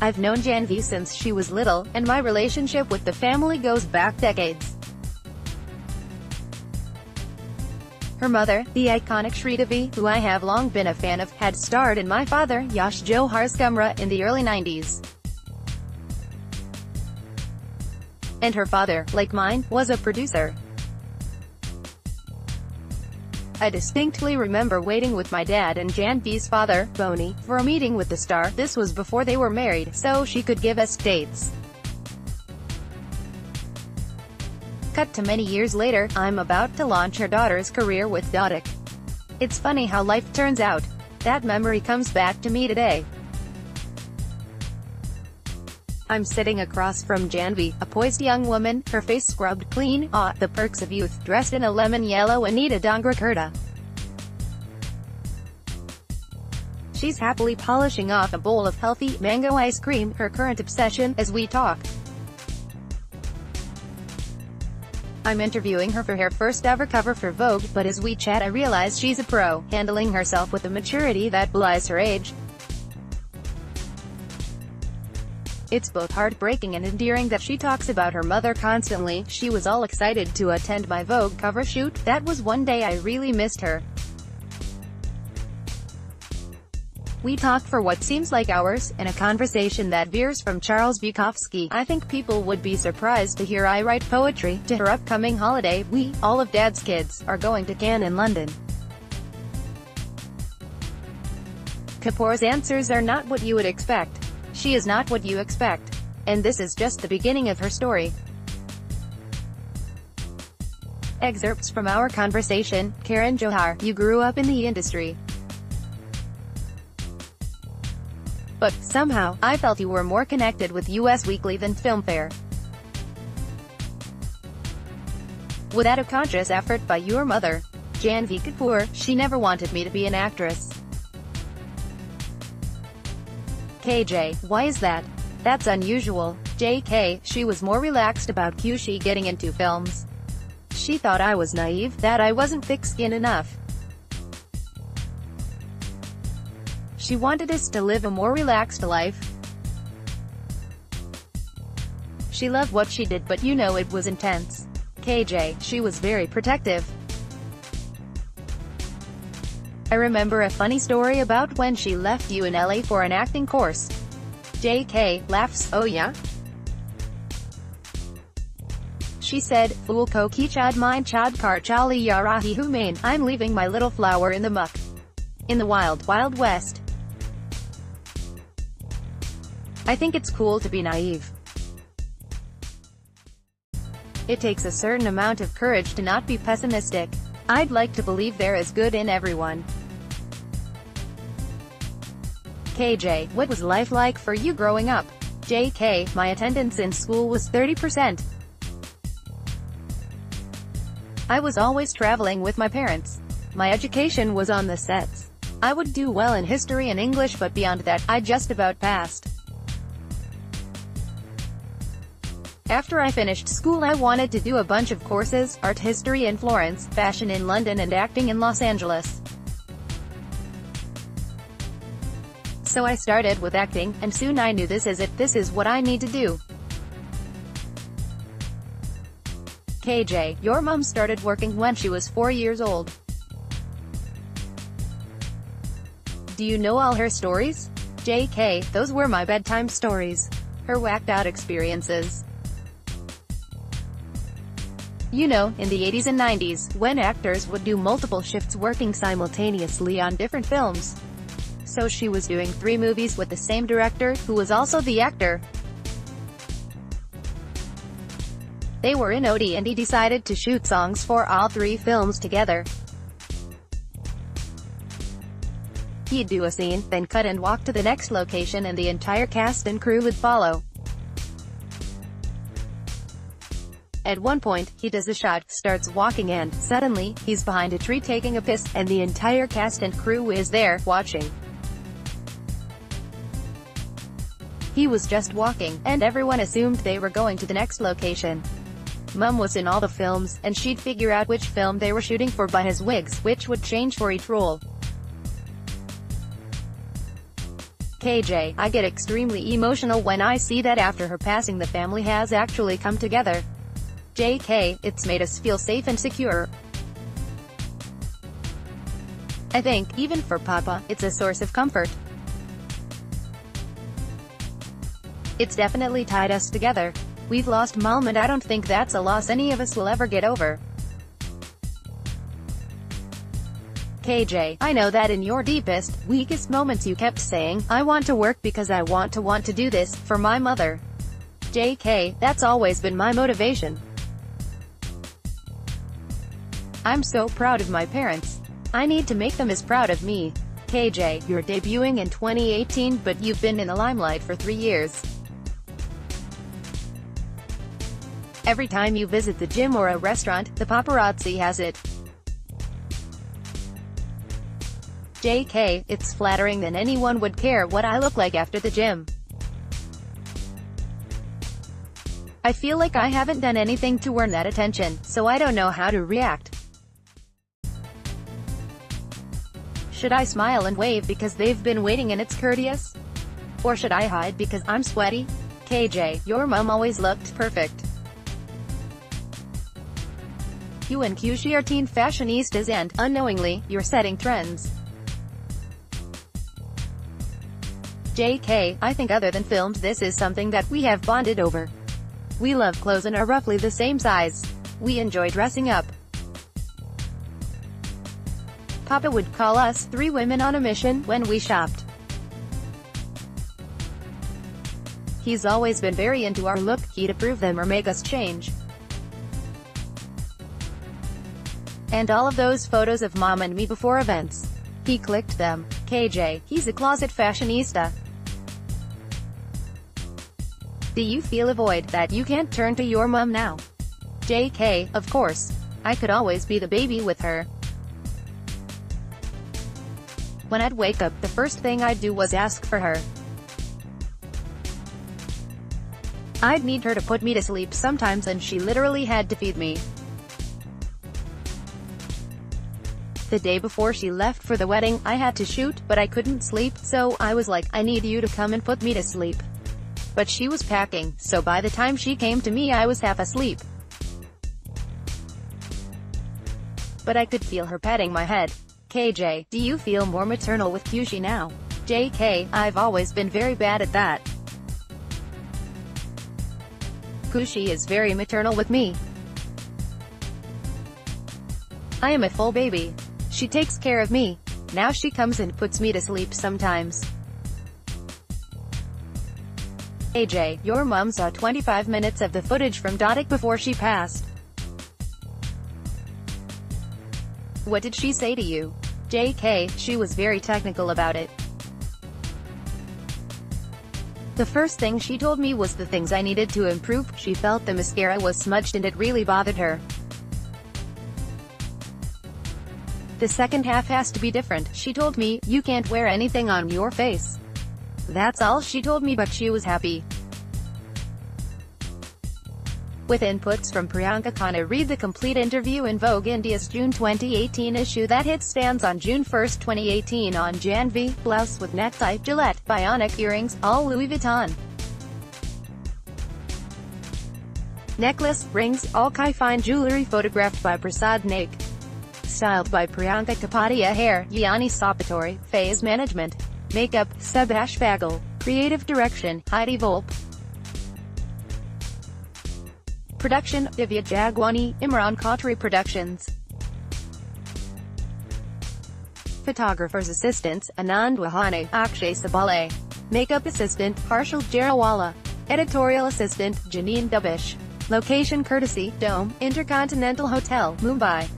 I've known Janhvi since she was little, and my relationship with the family goes back decades. Her mother, the iconic Sridevi, who I have long been a fan of, had starred in my father, Yash Johar's Gumrah in the early 90s. And her father, like mine, was a producer. I distinctly remember waiting with my dad and Janhvi's father, Boney, for a meeting with the star. This was before they were married, so she could give us dates. Cut to many years later, I'm about to launch her daughter's career with Dodik. It's funny how life turns out. That memory comes back to me today. I'm sitting across from Janhvi, a poised young woman, her face scrubbed clean, the perks of youth, dressed in a lemon yellow Anita Dangra kurta. She's happily polishing off a bowl of healthy, mango ice cream, her current obsession, as we talk. I'm interviewing her for her first ever cover for Vogue, but as we chat I realize she's a pro, handling herself with a maturity that belies her age. It's both heartbreaking and endearing that she talks about her mother constantly. She was all excited to attend my Vogue cover shoot. That was one day I really missed her. We talked for what seems like hours, in a conversation that veers from Charles Bukowski. I think people would be surprised to hear I write poetry. To her upcoming holiday, we, all of Dad's kids, are going to Cannes in London. Kapoor's answers are not what you would expect. She is not what you expect. And this is just the beginning of her story. Excerpts from our conversation. Karan Johar, you grew up in the industry. But, somehow, I felt you were more connected with US Weekly than Filmfare. Was that a conscious effort by your mother? Janhvi Kapoor, she never wanted me to be an actress. KJ, why is that? That's unusual. JK, she was more relaxed about Kushi getting into films. She thought I was naive, that I wasn't thick-skinned enough. She wanted us to live a more relaxed life. She loved what she did, but you know it was intense. KJ, she was very protective. I remember a funny story about when she left you in LA for an acting course. JK, laughs, oh yeah? She said, Fool ko ki chad mine chad kar chali yarahi humain, I'm leaving my little flower in the muck. In the wild, wild west. I think it's cool to be naive. It takes a certain amount of courage to not be pessimistic. I'd like to believe there is good in everyone. KJ, what was life like for you growing up? JK, my attendance in school was 30%. I was always traveling with my parents. My education was on the sets. I would do well in history and English, but beyond that, I just about passed. After I finished school I wanted to do a bunch of courses, art history in Florence, fashion in London and acting in Los Angeles. So I started with acting, and soon I knew this is it, this is what I need to do. KJ, your mom started working when she was 4 years old. Do you know all her stories? JK, those were my bedtime stories. Her whacked out experiences. You know, in the 80s and 90s, when actors would do multiple shifts working simultaneously on different films. So she was doing 3 movies with the same director, who was also the actor. They were in OD and he decided to shoot songs for all 3 films together. He'd do a scene, then cut and walk to the next location and the entire cast and crew would follow. At one point, he does a shot, starts walking and, suddenly, he's behind a tree taking a piss, and the entire cast and crew is there, watching. He was just walking, and everyone assumed they were going to the next location. Mum was in all the films, and she'd figure out which film they were shooting for by his wigs, which would change for each role. KJ, I get extremely emotional when I see that after her passing the family has actually come together. JK, it's made us feel safe and secure. I think, even for Papa, it's a source of comfort. It's definitely tied us together. We've lost Mom and I don't think that's a loss any of us will ever get over. KJ, I know that in your deepest, weakest moments you kept saying, I want to work because I want to do this, for my mother. JK, that's always been my motivation. I'm so proud of my parents. I need to make them as proud of me. KJ, you're debuting in 2018 but you've been in the limelight for 3 years. Every time you visit the gym or a restaurant, the paparazzi has it. JK, it's flattering that anyone would care what I look like after the gym. I feel like I haven't done anything to earn that attention, so I don't know how to react. Should I smile and wave because they've been waiting and it's courteous? Or should I hide because I'm sweaty? KJ, your mom always looked perfect. You and Kyushi are teen fashionistas and, unknowingly, you're setting trends. JK, I think other than films this is something that we have bonded over. We love clothes and are roughly the same size. We enjoy dressing up. Papa would call us 3 women on a mission when we shopped. He's always been very into our look, he'd approve them or make us change. And all of those photos of Mom and me before events. He clicked them. KJ, he's a closet fashionista. Do you feel a void that you can't turn to your mom now? JK, of course. I could always be the baby with her. When I'd wake up, the first thing I'd do was ask for her. I'd need her to put me to sleep sometimes and she literally had to feed me. The day before she left for the wedding, I had to shoot, but I couldn't sleep, so I was like, I need you to come and put me to sleep. But she was packing, so by the time she came to me I was half asleep. But I could feel her patting my head. KJ, do you feel more maternal with Kyushi now? JK, I've always been very bad at that. Kyushi is very maternal with me. I am a full baby. She takes care of me. Now she comes and puts me to sleep sometimes. KJ, your mom saw 25 minutes of the footage from Dodik before she passed. What did she say to you? JK, she was very technical about it. The first thing she told me was the things I needed to improve. She felt the mascara was smudged and it really bothered her. The second half has to be different. She told me, you can't wear anything on your face. That's all she told me, but she was happy. With inputs from Priyanka Khanna, read the complete interview in Vogue India's June 2018 issue that hit stands on June 1, 2018 on Janhvi. Blouse with necktie, Gillette, bionic earrings, all Louis Vuitton. Necklace, rings, all fine jewelry photographed by Prasad Naik. Styled by Priyanka Kapoor. Hair, Yanni Sapatori. Phase management. Makeup, Subhash Bagal. Creative direction, Heidi Volpe. Production, Divya Jagwani, Imran Khatri Productions. Photographers assistants, Anand Wahane, Akshay Sabale. Makeup assistant, Harshal Jarawala. Editorial assistant, Janine Dubish. Location courtesy, Dome, Intercontinental Hotel, Mumbai.